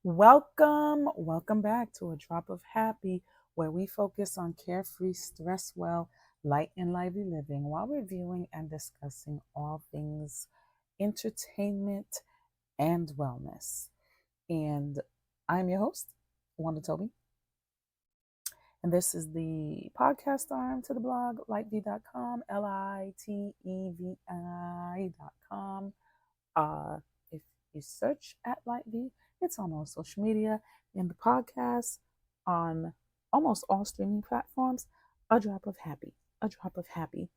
Welcome back to A Drop of Happy, where we focus on carefree, stress well, light and lively living while reviewing and discussing all things entertainment and wellness. And I'm your host, Wanda Toby. And this is the podcast arm to the blog, lightevi.com, Litevi.com. If you search at Lightv, it's on all social media and the podcast on almost all streaming platforms. A drop of happy, a drop of happy.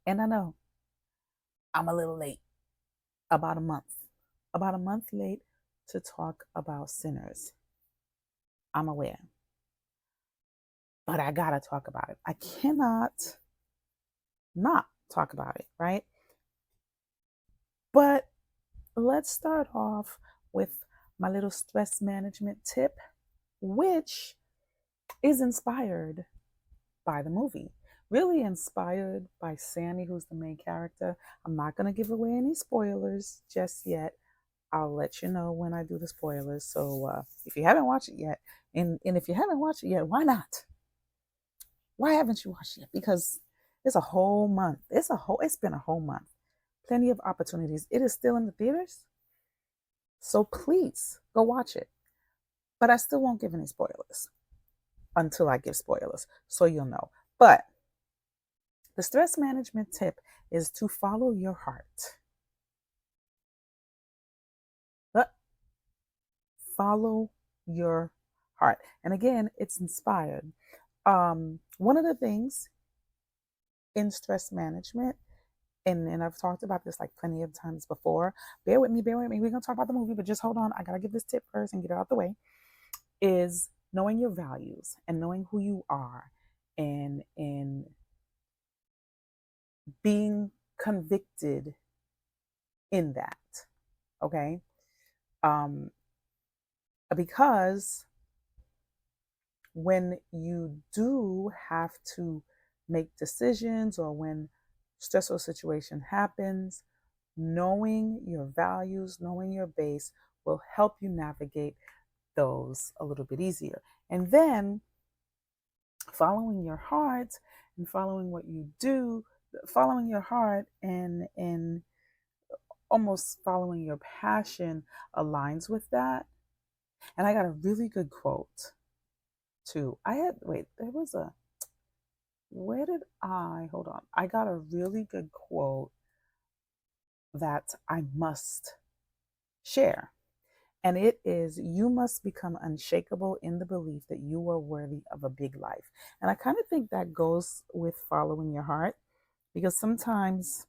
And I know I'm a little late, about a month late to talk about sinners. I'm aware, but I gotta talk about it. I cannot not talk about it, right? But let's start off with my little stress management tip, which is inspired by the movie. Really inspired by Sammie, who's the main character. I'm not going to give away any spoilers just yet. I'll let you know when I do the spoilers. So if you haven't watched it yet, and if you haven't watched it yet, why not? Why haven't you watched it yet? Because it's a whole month. It's been a whole month. Plenty of opportunities. It is still in the theaters. So please go watch it. But I still won't give any spoilers until I give spoilers, so you'll know. But the stress management tip is to follow your heart. Follow your heart. And again, it's inspired. One of the things in stress management, and I've talked about this like plenty of times before. Bear with me. We're going to talk about the movie, but just hold on. I got to give this tip first and get it out the way. Is knowing your values and knowing who you are and being convicted in that. Okay. Because when you do have to make decisions or when stressful situation happens, knowing your values, knowing your base will help you navigate those a little bit easier. And then following your heart and following what you do, following your heart and almost following your passion aligns with that. And I got a really good quote too. Hold on. I got a really good quote that I must share. And it is, you must become unshakable in the belief that you are worthy of a big life. And I kind of think that goes with following your heart, because sometimes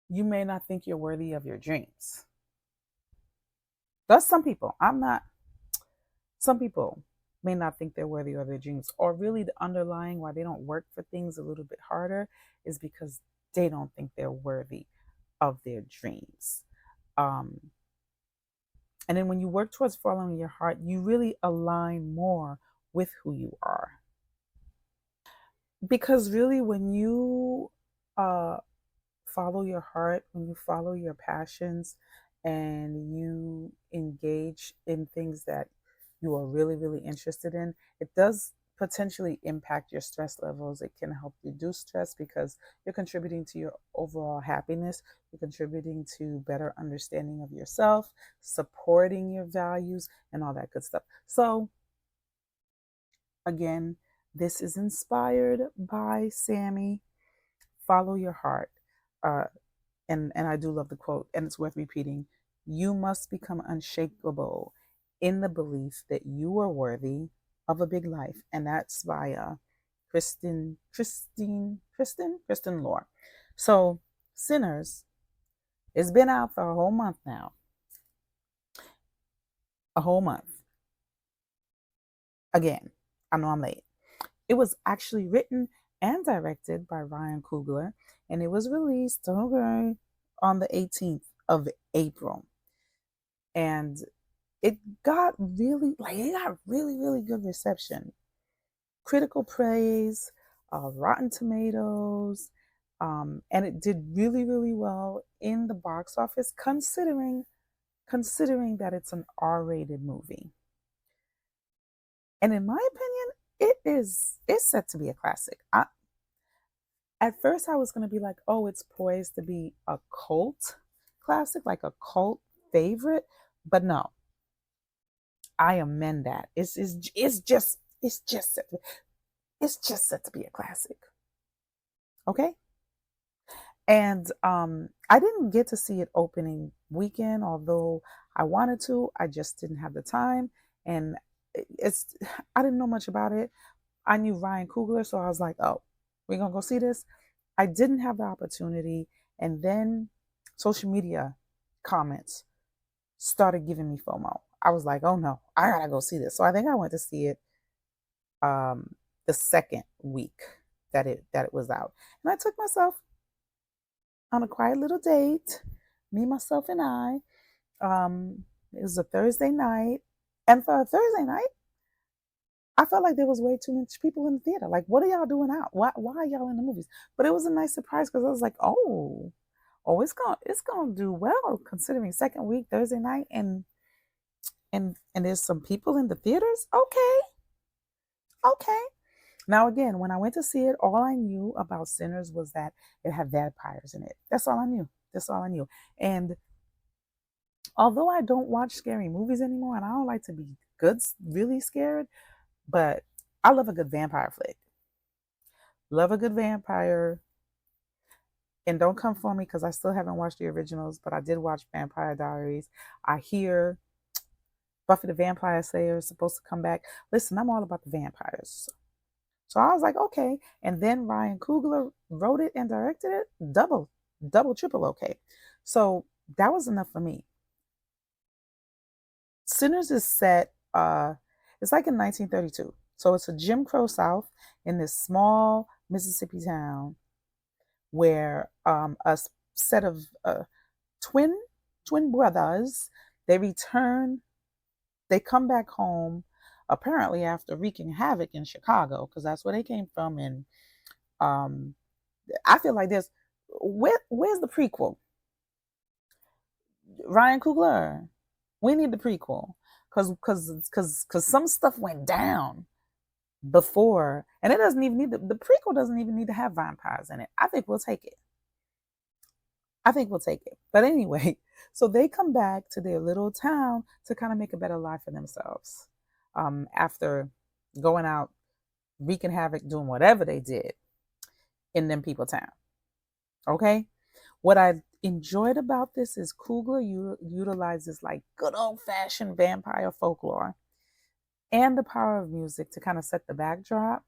you may not think you're worthy of your dreams. That's some people. Some people may not think they're worthy of their dreams, or really the underlying why they don't work for things a little bit harder is because they don't think they're worthy of their dreams. And then when you work towards following your heart, you really align more with who you are. Because really, when you follow your heart, when you follow your passions, and you engage in things that you are really, really interested in, it does potentially impact your stress levels. It can help reduce stress because you're contributing to your overall happiness. You're contributing to better understanding of yourself, supporting your values, and all that good stuff. So, again, this is inspired by Sammie. Follow your heart. And I do love the quote, and it's worth repeating. You must become unshakable in the belief that you are worthy of a big life. And that's via Kristin Lohr. So, Sinners, it's been out for a whole month now. A whole month. Again, I know I'm late. It was actually written and directed by Ryan Coogler, and it was released on the 18th of April. And it got really, really good reception. Critical praise, Rotten Tomatoes, and it did really, really well in the box office, considering considering that it's an R-rated movie. And in my opinion, it's set to be a classic. At first I was going to be like, oh, it's poised to be a cult classic, like a cult favorite, but no, I amend that. It's just set to be a classic. Okay? And I didn't get to see it opening weekend, although I wanted to. I just didn't have the time, and it's I didn't know much about it. I knew Ryan Coogler, so I was like, oh, we're gonna go see this. I didn't have the opportunity, and then social media comments started giving me FOMO. I was like, oh no, I gotta go see this. So I think I went to see it the second week that it was out, and I took myself on a quiet little date, me, myself, and I. It was a Thursday night, and for a Thursday night, I felt like there was way too much people in the theater. Like, what are y'all doing out? Why are y'all in the movies? But it was a nice surprise because I was like, oh, it's gonna do well considering second week Thursday night, and there's some people in the theaters. Okay. Now again, when I went to see it, all I knew about Sinners was that it had vampires in it. That's all I knew. And although I don't watch scary movies anymore, and I don't like to be really scared, but I love a good vampire flick. Love a good vampire. And don't come for me because I still haven't watched the originals, but I did watch Vampire Diaries. I hear Buffy the Vampire Slayer is supposed to come back. Listen, I'm all about the vampires. So I was like, okay. And then Ryan Coogler wrote it and directed it. Double, triple okay. So that was enough for me. Sinners is set, it's like in 1932. So it's a Jim Crow South in this small Mississippi town where a set of twin brothers, they come back home apparently after wreaking havoc in Chicago, because that's where they came from. And I feel like where's the prequel? Ryan Coogler, we need the prequel because some stuff went down before, and it doesn't even need the prequel doesn't even need to have vampires in it. I think we'll take it. But anyway, so they come back to their little town to kind of make a better life for themselves after going out, wreaking havoc, doing whatever they did in them people town. Okay? What I enjoyed about this is Coogler utilizes like good old-fashioned vampire folklore and the power of music to kind of set the backdrop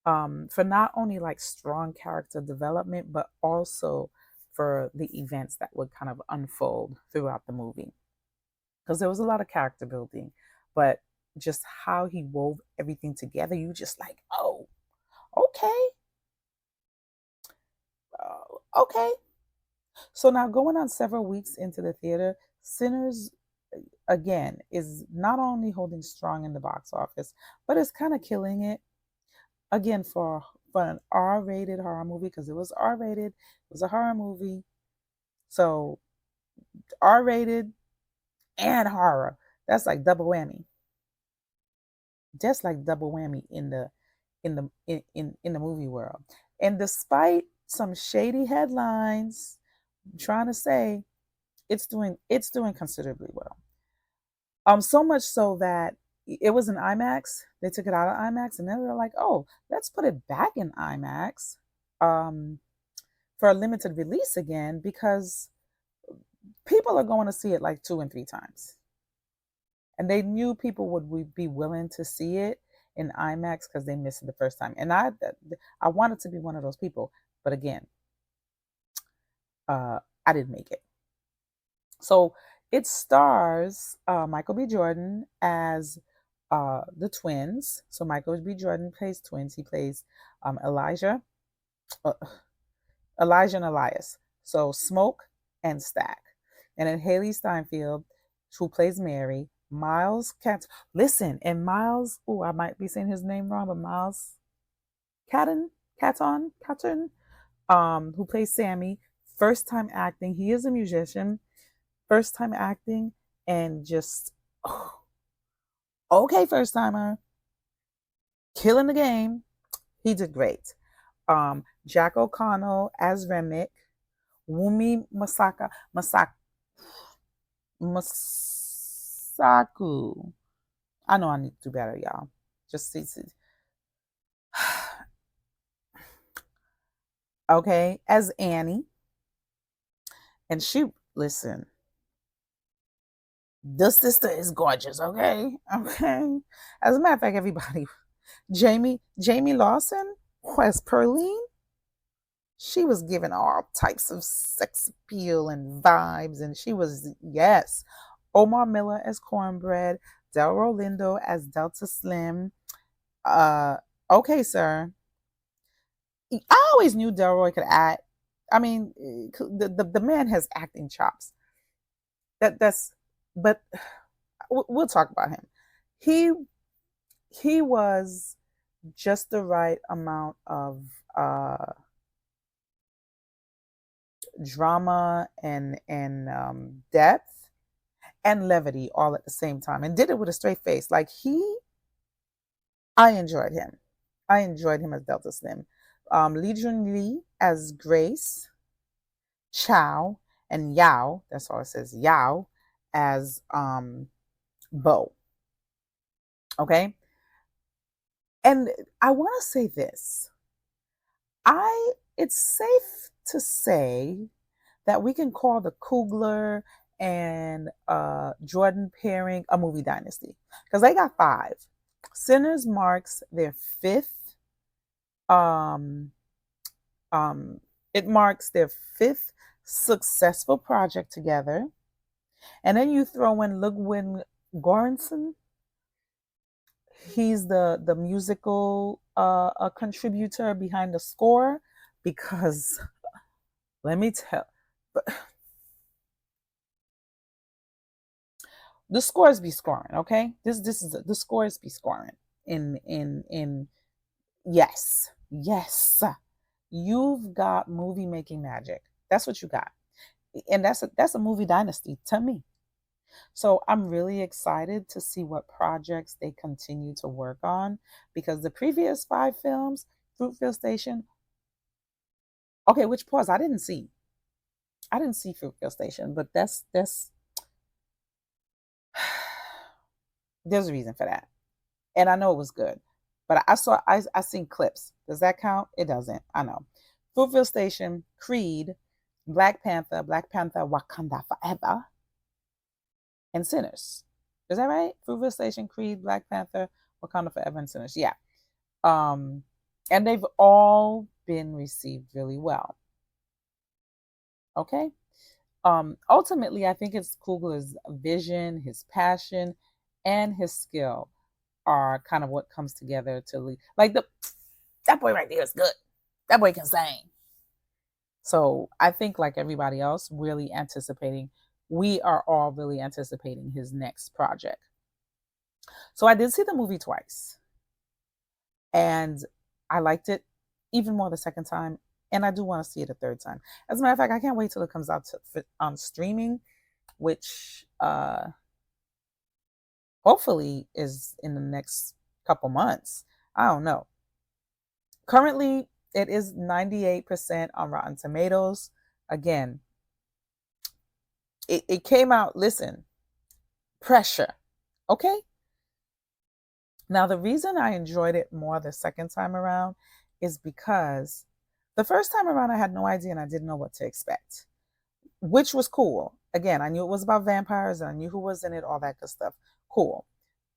for not only like strong character development, but also for the events that would kind of unfold throughout the movie. Because there was a lot of character building, but just how he wove everything together, you just like, oh, okay. Okay. So now going on several weeks into the theater, Sinners again is not only holding strong in the box office, but it's kind of killing it again for an R-rated horror movie, because it was R-rated, it was a horror movie. So R-rated and horror, that's like double whammy. Just like double whammy in the movie world. And despite some shady headlines trying to say it's doing considerably well. So much so that it was in IMAX. They took it out of IMAX, and then they were like, "Oh, let's put it back in IMAX for a limited release again, because people are going to see it like 2 and 3 times." And they knew people would be willing to see it in IMAX because they missed it the first time. And I wanted to be one of those people, but again, I didn't make it. So it stars Michael B. Jordan as the twins. So Michael B. Jordan plays twins. He plays Elijah and Elias. So Smoke and Stack. And then Haley Steinfeld, who plays Mary. Miles and Miles, I might be saying his name wrong, but Miles Catton, who plays Sammie. First time acting. He is a musician. First time acting, and just okay, first timer, killing the game. He did great. Jack O'Connell as Remick, Wumi Masaku. I know I need to do better, y'all. Just see. Okay, as Annie. And she, listen, this sister is gorgeous, okay? Okay. As a matter of fact, everybody, Jamie Lawson, who as Pearline, she was given all types of sex appeal and vibes, and she was, yes. Omar Miller as Cornbread, Delroy Lindo as Delta Slim. Okay, sir. I always knew Delroy could act. I mean, the man has acting chops. That's, but we'll talk about him. He was just the right amount of drama and depth and levity all at the same time, and did it with a straight face. Like I enjoyed him. I enjoyed him as Delta Slim. Lee Jun Lee as Grace, Chow, and Yao. That's all it says. Yao as Bo. Okay, and I want to say this. It's safe to say that we can call the Coogler and Jordan pairing a movie dynasty, because they got 5. Sinners marks their 5th. It marks their 5th successful project together, and then you throw in Ludwig Göransson. He's the musical contributor behind the score, because let me tell, the scores be scoring. Okay, this is the scores be scoring in yes, you've got movie making magic. That's what you got, and that's a movie dynasty to me. So I'm really excited to see what projects they continue to work on, because the previous 5 films, Fruitvale Station. Okay, which pause I didn't see. I didn't see Fruitvale Station, but that's there's a reason for that, and I know it was good. But I seen clips. Does that count? It doesn't. I know. Fruitvale Station, Creed, Black Panther, Wakanda Forever, and Sinners. Is that right? Fruitvale Station, Creed, Black Panther, Wakanda Forever, and Sinners. Yeah. And they've all been received really well. Okay. Ultimately, I think it's Coogler's vision, his passion, and his skill are kind of what comes together to lead. Like that boy right there is good. That boy can sing. So I think, like everybody else, we are all really anticipating his next project. So I did see the movie twice, and I liked it even more the second time, and I do want to see it a third time. As a matter of fact, I can't wait till it comes out on streaming, which hopefully is in the next couple months. I don't know. Currently, it is 98% on Rotten Tomatoes. Again, it came out, listen, pressure. Okay? Now, the reason I enjoyed it more the second time around is because the first time around I had no idea and I didn't know what to expect, which was cool. Again, I knew it was about vampires and I knew who was in it, all that good stuff. Cool.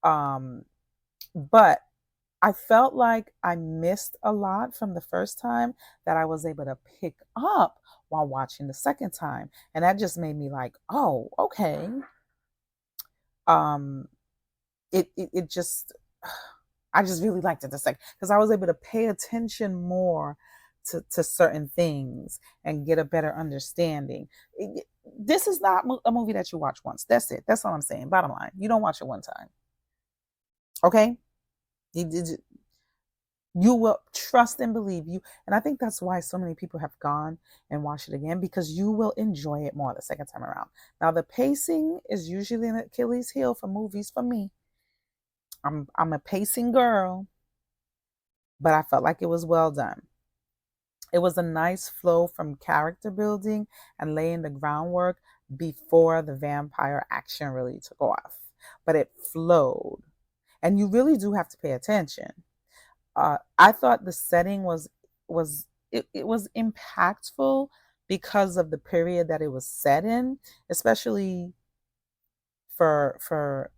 But I felt like I missed a lot from the first time that I was able to pick up while watching the second time. And that just made me like, oh, okay. It just, I just really liked it the second, because I was able to pay attention more to certain things and get a better understanding. This is not a movie that you watch once. That's it. That's all I'm saying. Bottom line, you don't watch it one time. Okay? You will trust and believe you. And I think that's why so many people have gone and watched it again, because you will enjoy it more the second time around. Now, the pacing is usually an Achilles heel for movies for me. I'm a pacing girl, but I felt like it was well done. It was a nice flow from character building and laying the groundwork before the vampire action really took off. But it flowed. And you really do have to pay attention. I thought the setting it was impactful because of the period that it was set in, especially for for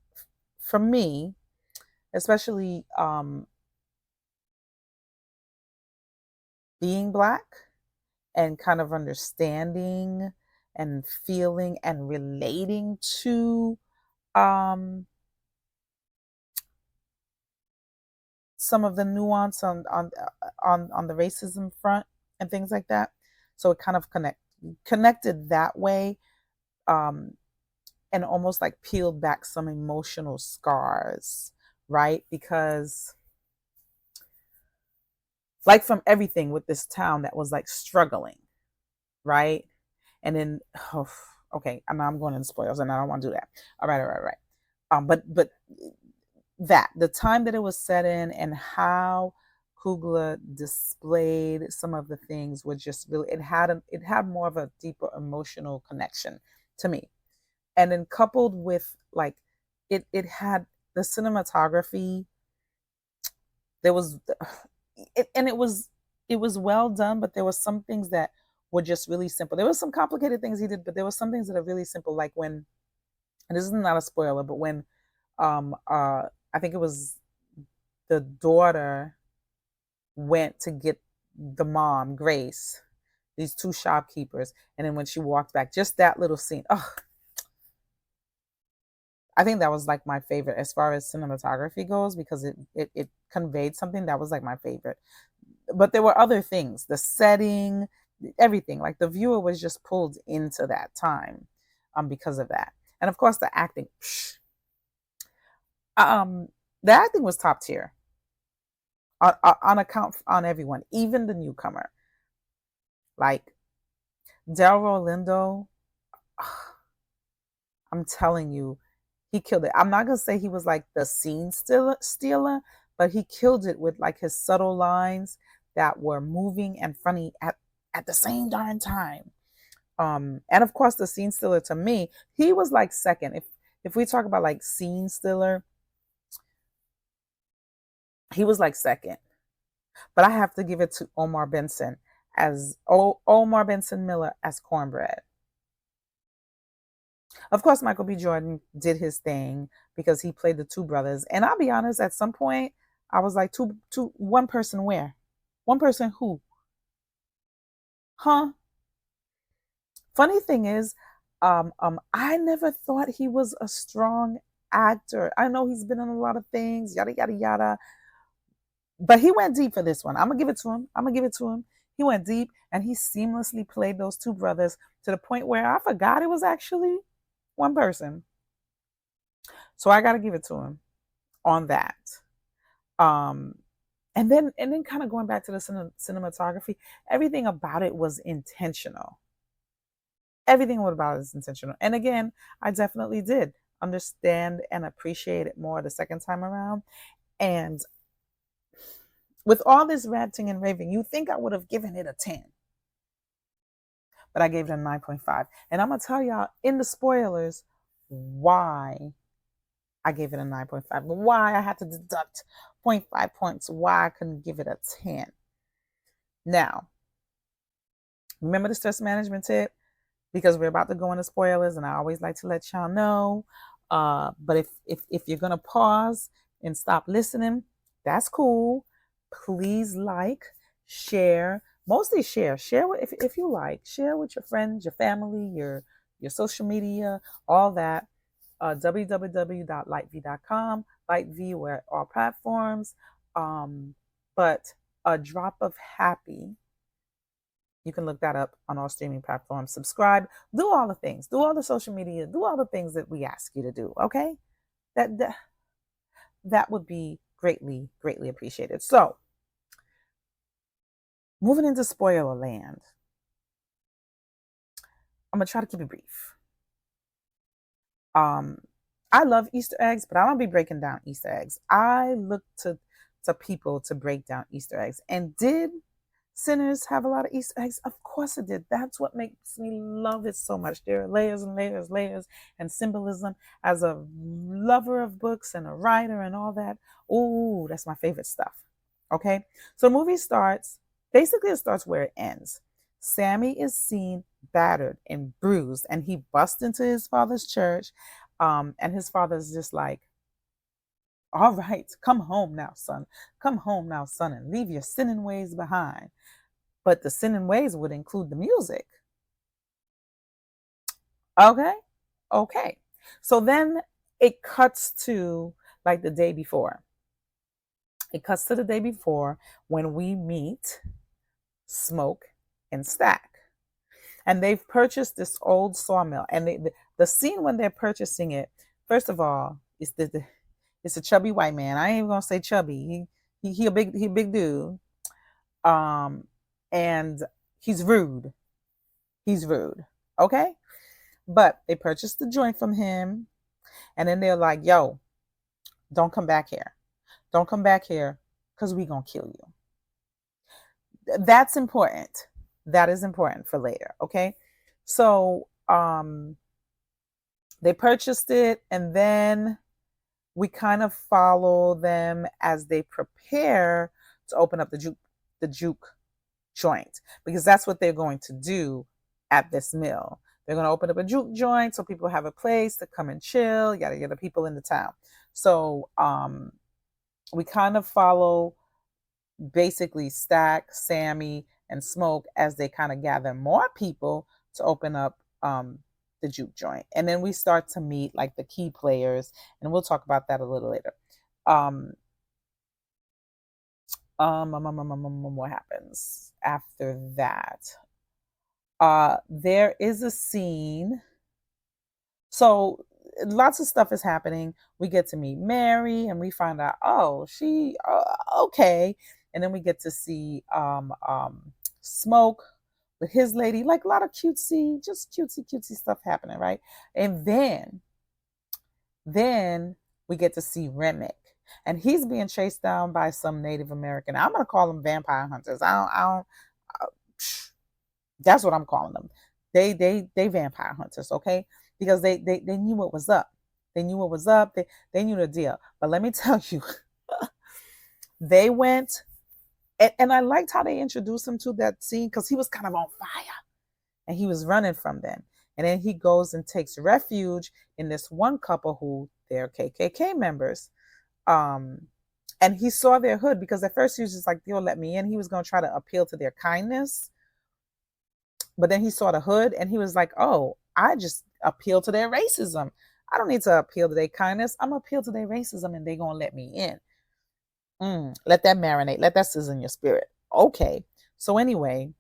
for me, especially being black and kind of understanding and feeling and relating to um, some of the nuance on the racism front and things like that. So it kind of connected that way, um, and almost like peeled back some emotional scars, right? Because like from everything with this town that was like struggling, right? And then, oh, okay, now I'm going into spoilers, and I don't want to do that. All right. But that the time that it was set in and how Coogler displayed some of the things was just really, it had more of a deeper emotional connection to me. And then coupled with like it had the cinematography, there was and it was well done, but there was some things that were just really simple. There was some complicated things he did, but there was some things that are really simple, like when, and this is not a spoiler, but when I think it was the daughter went to get the mom, Grace, these two shopkeepers, and then when she walked back, just that little scene. Oh, I think that was like my favorite as far as cinematography goes, because it conveyed something that was like my favorite. But there were other things, the setting, everything. Like the viewer was just pulled into that time, because of that. And of course, the acting. Um, the acting was top tier on account on everyone, even the newcomer. Like Delroy Lindo, I'm telling you, he killed it. I'm not gonna say he was like the scene stealer, but he killed it with like his subtle lines that were moving and funny at the same darn time. And of course, the scene stealer to me, he was like second. If we talk about like scene stealer, he was like second. But I have to give it to Omar Benson as Omar Benson Miller as Cornbread. Of course, Michael B. Jordan did his thing because he played the two brothers. And I'll be honest, at some point, I was like, one person where? One person who? Huh? Funny thing is, I never thought he was a strong actor. I know he's been in a lot of things, yada yada yada, but he went deep for this one. I'm gonna give it to him. I'm gonna give it to him. He went deep, and he seamlessly played those two brothers to the point where I forgot it was actually one person. So I got to give it to him on that. Um, and then kind of going back to the cinematography, everything about it was intentional. Everything about it is intentional. And again, I definitely did understand and appreciate it more the second time around. And with all this ranting and raving, you think I would have given it a 10. But I gave it a 9.5. And I'm going to tell y'all in the spoilers why I gave it a 9.5. Why I had to deduct 0.5 points. Why I couldn't give it a 10. Now, remember the stress management tip? Because we're about to go into spoilers, and I always like to let y'all know. But if you're gonna pause and stop listening, that's cool. Please like, share, mostly share. Share if you like. Share with your friends, your family, your social media, all that. www.lightv.com. Lightv, we're at all platforms. But a drop of happy. You can look that up on all streaming platforms. Subscribe. Do all the things. Do all the social media. Do all the things that we ask you to do. Okay, that would be greatly appreciated. So moving into spoiler land. I'm gonna try to keep it brief. Um, I love Easter eggs, but I don't be breaking down Easter eggs. I look to people to break down Easter eggs. And did Sinners have a lot of Easter eggs? Of course it did. That's what makes me love it so much. There are layers and layers, layers, and symbolism. As a lover of books and a writer and all that, ooh, that's my favorite stuff. Okay, so the movie starts. Basically, it starts where it ends. Sammie is seen battered and bruised, and he busts into his father's church. And his father's just like, all right, come home now, son. Come home now, son, and leave your sinning ways behind. But the sinning ways would include the music. Okay. Okay. So then it cuts to like the day before. It cuts to the day before when we meet Smoke and Stack. And they've purchased this old sawmill. And the scene when they're purchasing it, first of all, it's a chubby white man. I ain't even gonna say chubby. He a big dude. And he's rude. He's rude. Okay? But they purchased the joint from him, and then they're like, yo, don't come back here. Don't come back here because we gonna kill you. That's important. That is important for later. Okay. So they purchased it, and then we kind of follow them as they prepare to open up the juke joint, because that's what they're going to do at this mill. They're going to open up a juke joint so people have a place to come and chill, yada yada, people in the town. So we kind of follow basically Stack, Sammie, and Smoke as they kind of gather more people to open up the juke joint. And then we start to meet like the key players, and we'll talk about that a little later. What happens after that? There is a scene. So lots of stuff is happening. We get to meet Mary, and we find out, oh, she okay. And then we get to see Smoke with his lady, like a lot of cutesy stuff happening, right? And then we get to see Remick, and he's being chased down by some Native American. I'm gonna call them vampire hunters. That's what I'm calling them. They vampire hunters, okay? Because they knew what was up. They knew what was up. They knew the deal. But let me tell you, they went, and I liked how they introduced him to that scene because he was kind of on fire, and he was running from them. And then he goes and takes refuge in this one couple who they're KKK members. And he saw their hood, because at first he was just like, they'll let me in. He was going to try to appeal to their kindness. But then he saw the hood, and he was like, oh, I just appeal to their racism. I don't need to appeal to their kindness. I'm going to appeal to their racism, and they're going to let me in. Let that marinate. Let that sizzle in your spirit. Okay. So anyway,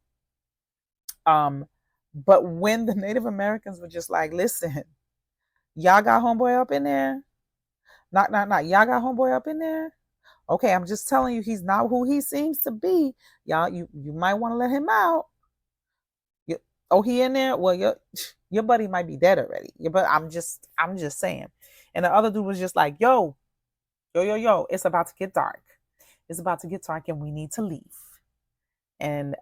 but when the Native Americans were just like, listen, y'all got homeboy up in there? Knock. Y'all got homeboy up in there? Okay, I'm just telling you, he's not who he seems to be. Y'all, you might want to let him out. He in there? Well, your buddy might be dead already. But I'm just saying. And the other dude was just like, yo, it's about to get dark. It's about to get dark, and we need to leave. And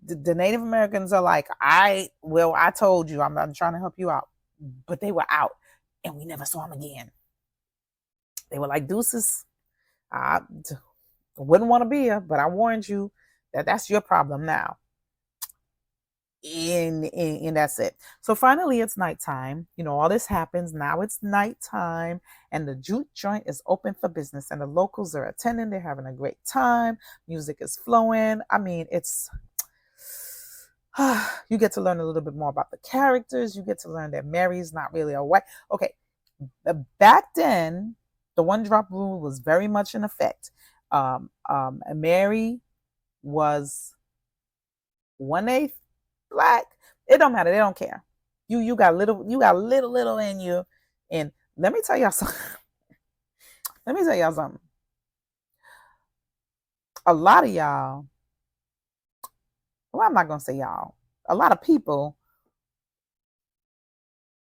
the Native Americans are like, I told you, I'm trying to help you out. But they were out, and we never saw them again. They were like, deuces. I wouldn't want to be here, but I warned you that's your problem now. And that's it. So finally it's nighttime. All this happens. Now it's nighttime, and the juke joint is open for business, and the locals are attending. They're having a great time. Music is flowing. I mean, it's you get to learn a little bit more about the characters. You get to learn that Mary's not really a white. Okay, back then the one drop rule was very much in effect. Mary was 1/8 Black. It don't matter. They don't care. You got little in you. And let me tell y'all something. A lot of y'all well, I'm not gonna say y'all, a lot of people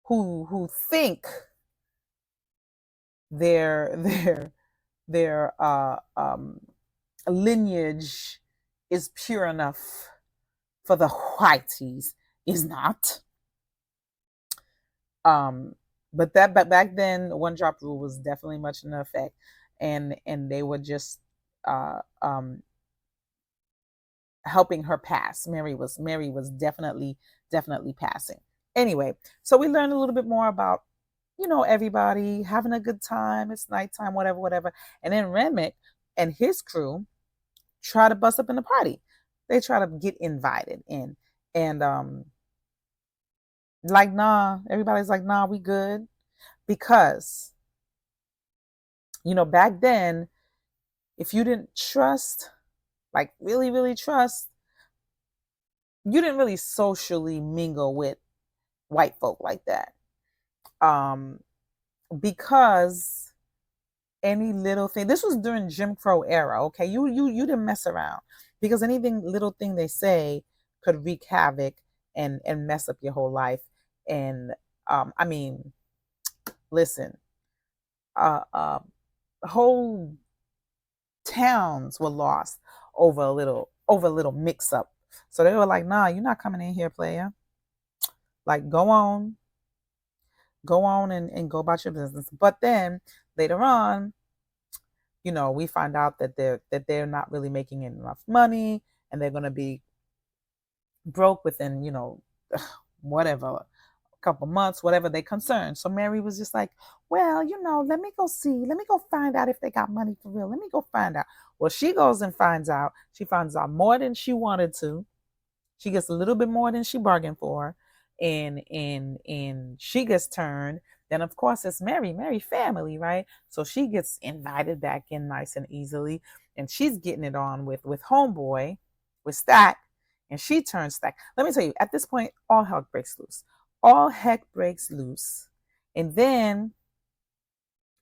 who think their their lineage is pure enough for the whiteys is not. Um, but back then, one drop rule was definitely much in effect, and they were just uh, um, helping her pass. Mary was definitely passing. Anyway, so we learned a little bit more about everybody having a good time. It's nighttime, whatever, whatever. And then Remick and his crew try to bust up in the party. They try to get invited in, and like nah, everybody's like nah, we good because back then if you didn't trust, like really really trust, you didn't really socially mingle with white folk like that. Um, because any little thing, this was during Jim Crow era, okay? You didn't mess around because anything little thing they say could wreak havoc and mess up your whole life. And I mean, listen, whole towns were lost over a little mix up. So they were like, nah, you're not coming in here, player. Like go on and go about your business. But then later on, we find out that they're not really making enough money and they're going to be broke within whatever, a couple months, whatever they concern. So Mary was just like, well, let me go see, let me go find out if they got money for real, let me go find out. Well, she goes and finds out more than she wanted to. She gets a little bit more than she bargained for, and she gets turned. Then of course it's Mary family, right? So she gets invited back in nice and easily, and she's getting it on with homeboy, with Stack, and she turns Stack. Let me tell you, at this point, all heck breaks loose. All heck breaks loose, and then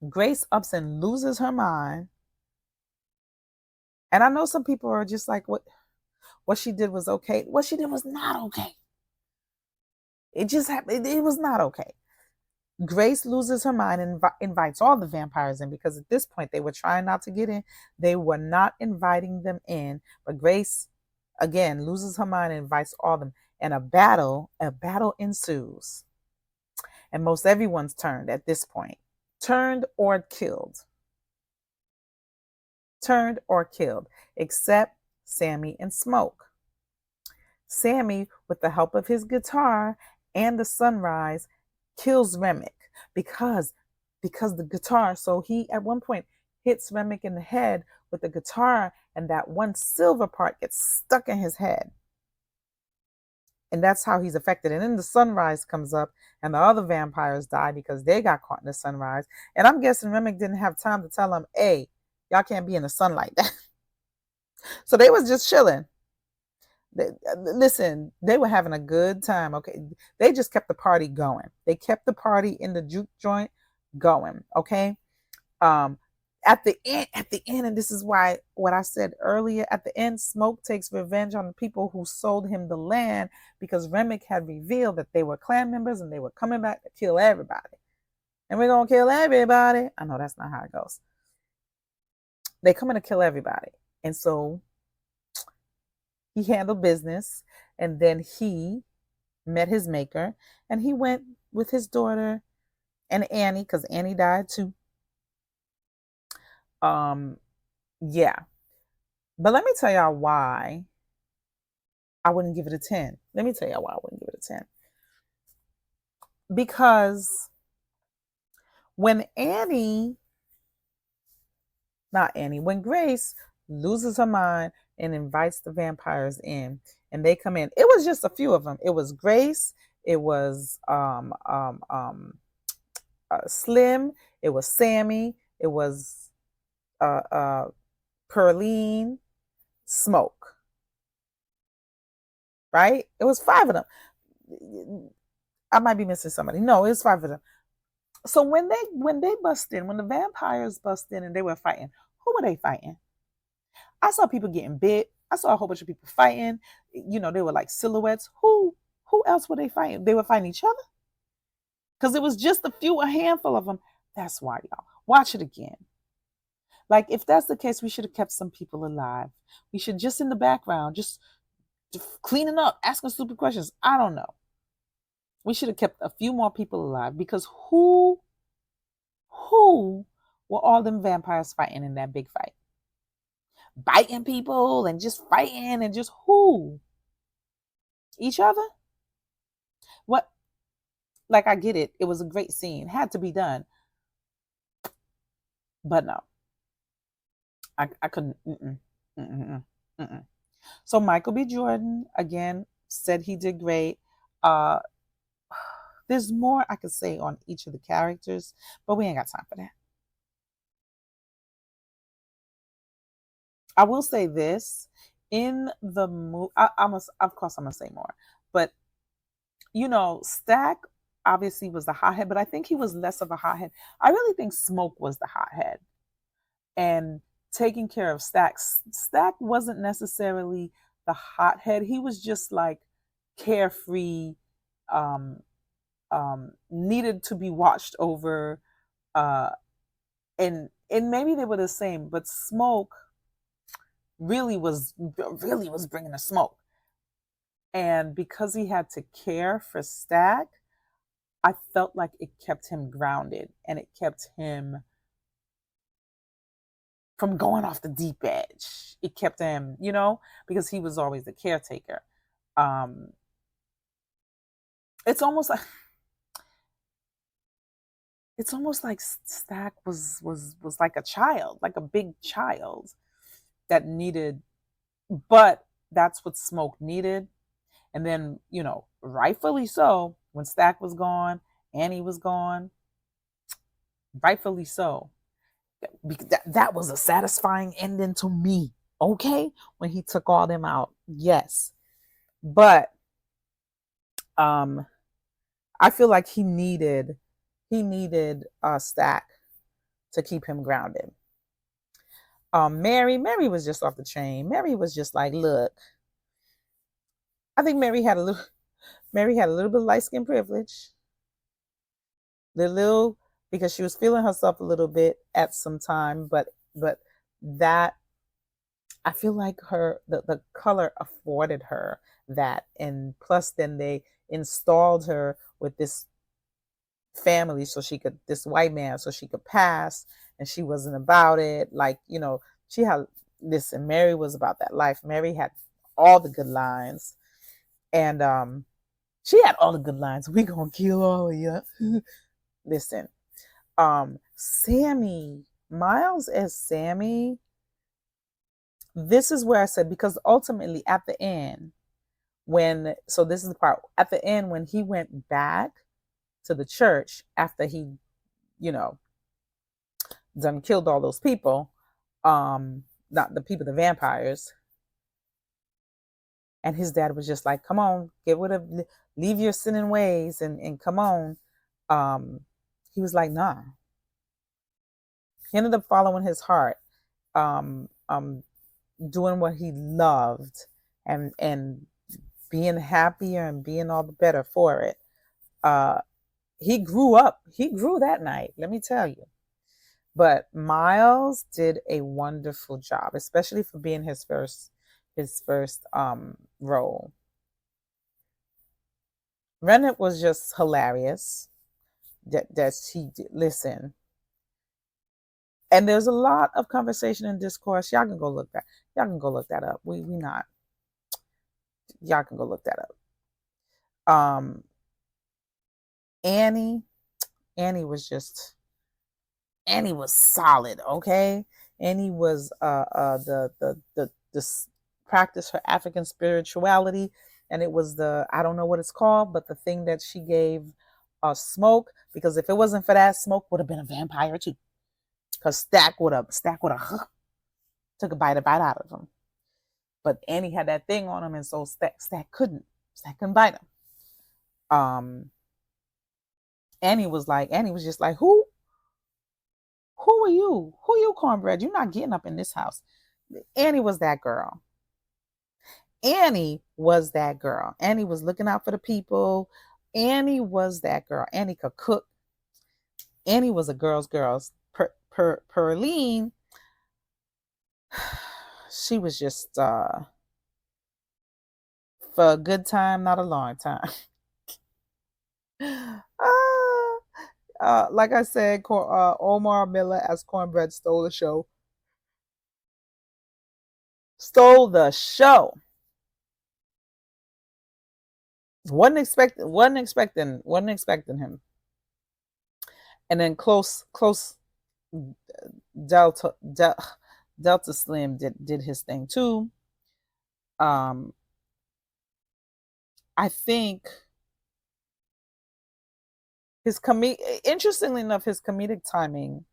Grace ups and loses her mind. And I know some people are just like, what she did was okay. What she did was not okay. It just happened. It was not okay. Grace loses her mind and invites all the vampires in, because at this point they were trying not to get in. They were not inviting them in. But Grace, again, loses her mind and invites all of them. And a battle ensues. And most everyone's turned at this point. Turned or killed. Turned or killed. Except Sammie and Smoke. Sammie, with the help of his guitar and the sunrise, kills Remick because the guitar. So he at one point hits Remick in the head with the guitar, and that one silver part gets stuck in his head. And that's how he's affected. And then the sunrise comes up, and the other vampires die because they got caught in the sunrise. And I'm guessing Remick didn't have time to tell them, hey, y'all can't be in the sun like that. So they was just chilling. Listen, they were having a good time. Okay, they just kept the party going. They kept the party in the juke joint going. Okay, at the end, and this is why what I said earlier. At the end, Smoke takes revenge on the people who sold him the land, because Remick had revealed that they were clan members and they were coming back to kill everybody. And we're gonna kill everybody. I know that's not how it goes. They coming to kill everybody, and so he handled business, and then he met his maker, and he went with his daughter and Annie, because Annie died too. Yeah. But let me tell y'all why I wouldn't give it a 10. Let me tell y'all why I wouldn't give it a 10. Because when when Grace loses her mind and invites the vampires in, and they come in, it was just a few of them. It was Grace, it was Slim, it was Sammie, it was Pearline, Smoke. Right? It was 5 of them. I might be missing somebody. No, it was 5 of them. So when they bust in, when the vampires bust in and they were fighting, who were they fighting? I saw people getting bit. I saw a whole bunch of people fighting. They were like silhouettes. Who else were they fighting? They were fighting each other because it was just a handful of them. That's why, y'all. Watch it again. Like, if that's the case, we should have kept some people alive. We should just in the background, just cleaning up, asking stupid questions. I don't know. We should have kept a few more people alive because who were all them vampires fighting in that big fight? Biting people and just fighting and just who? Each other? What? Like, I get it. It was a great scene. Had to be done. But no. I couldn't. So Michael B. Jordan, again, said he did great. There's more I could say on each of the characters, but we ain't got time for that. I will say this. In the movie, of course I'm going to say more. But, Stack obviously was the hothead, but I think he was less of a hothead. I really think Smoke was the hothead. And taking care of Stack. Stack wasn't necessarily the hothead. He was just like carefree, needed to be watched over, and maybe they were the same, but Smoke really was bringing the smoke. And because he had to care for Stack, I felt like it kept him grounded and it kept him from going off the deep edge. It kept him, because he was always the caretaker. It's almost like Stack was like a child, like a big child that needed, but that's what Smoke needed. And then, rightfully so, when Stack was gone, Annie was gone, rightfully so. That was a satisfying ending to me, okay? When he took all them out, yes. But I feel like he needed Stack to keep him grounded. Mary was just off the chain. Mary was just like, look, I think Mary had a little bit of light skin privilege. Because she was feeling herself a little bit at some time, but that, I feel like the color afforded her that. And plus then they installed her with this family this white man so she could pass, and she wasn't about it. Like, Mary was about that life. Mary had all the good lines. And she had all the good lines. We gonna kill all of you. Listen, Sammie, Miles as Sammie, this is where I said, because ultimately at the end, this is the part, at the end when he went back to the church after he, done killed all those people, not the people, the vampires, and his dad was just like, come on, leave your sinning ways and come on. He was like, nah. He ended up following his heart, doing what he loved and being happier and being all the better for it. He grew up. He grew that night, let me tell you. But Miles did a wonderful job, especially for being his first role. Rennet was just hilarious. Listen. And there's a lot of conversation and discourse. Y'all can go look that up. Y'all can go look that up. Annie was solid, okay? Annie was the practice her African spirituality, and it was I don't know what it's called, but the thing that she gave Smoke, because if it wasn't for that, Smoke would have been a vampire too. Because Stack would have took a bite out of him. But Annie had that thing on him, and so Stack couldn't bite him. Annie was just like, who are you? Who are you, cornbread? You're not getting up in this house. Annie was that girl. Annie was that girl. Annie was looking out for the people. Annie was that girl. Annie could cook. Annie was a girl's. Pearline, she was just for a good time, not a long time. Like I said, Omar Miller as Cornbread stole the show. Stole the show. Wasn't expecting him. And then close Delta Delta Slim did his thing too. I think interestingly enough, his comedic timing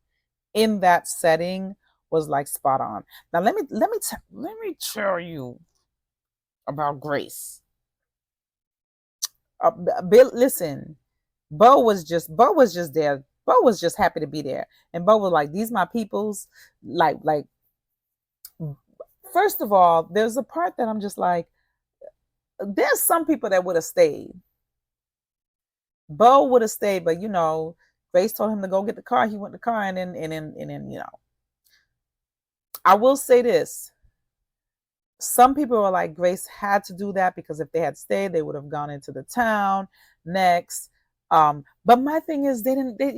in that setting was like spot on. Now let me tell you about Grace. Bill, listen, Bo was just there. Bo was just happy to be there, and Bo was like, "These my peoples." Like. First of all, there's a part that I'm just like, there's some people that would have stayed. Bo would have stayed, but Grace told him to go get the car. He went to the car, and then. I will say this. Some people were like, Grace had to do that because if they had stayed, they would have gone into the town next. But my thing is,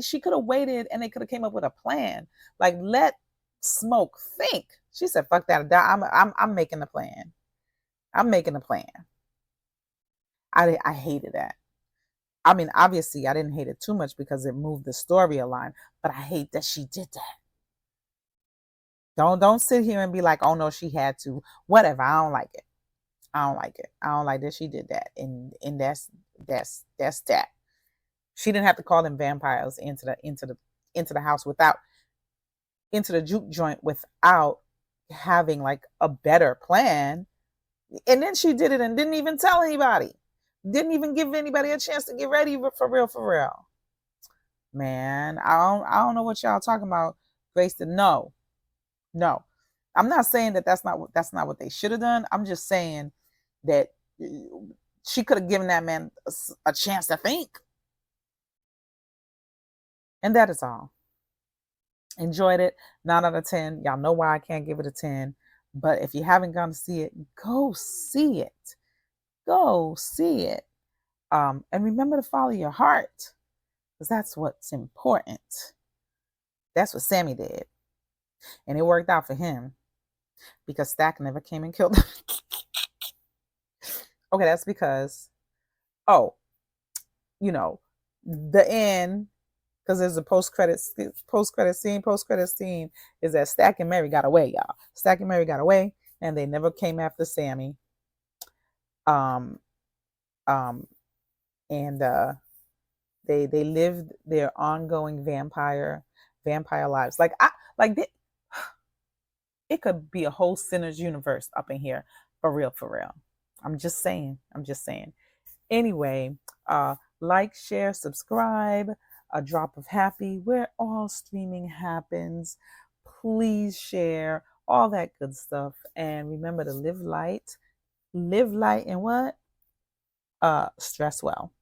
she could have waited and they could have came up with a plan. Like, let Smoke think. She said, fuck that. I'm making the plan. I'm making a plan. I hated that. I mean, obviously, I didn't hate it too much because it moved the story line, but I hate that she did that. Don't sit here and be like, oh no, she had to. Whatever. I don't like it. I don't like it. I don't like that she did that. And that's that. She didn't have to call them vampires into the house without into the juke joint without having like a better plan. And then she did it and didn't even tell anybody. Didn't even give anybody a chance to get ready for real. Man, I don't know what y'all talking about. Grace said no. I'm not saying that's not what they should have done. I'm just saying that she could have given that man a chance to think. And that is all. Enjoyed it. 9 out of 10. Y'all know why I can't give it a 10. But if you haven't gone to see it, go see it. Go see it. And remember to follow your heart, because that's what's important. That's what Sammie did. And it worked out for him because Stack never came and killed him. Okay, that's because, the end, because there's a post-credit scene is that Stack and Mary got away, y'all. Stack and Mary got away, and they never came after Sammie. And they lived their ongoing vampire lives. It could be a whole Sinners universe up in here, for real. I'm just saying. Anyway, like, share, subscribe, a drop of happy, where all streaming happens. Please share all that good stuff. And remember to live light and what? Stress well.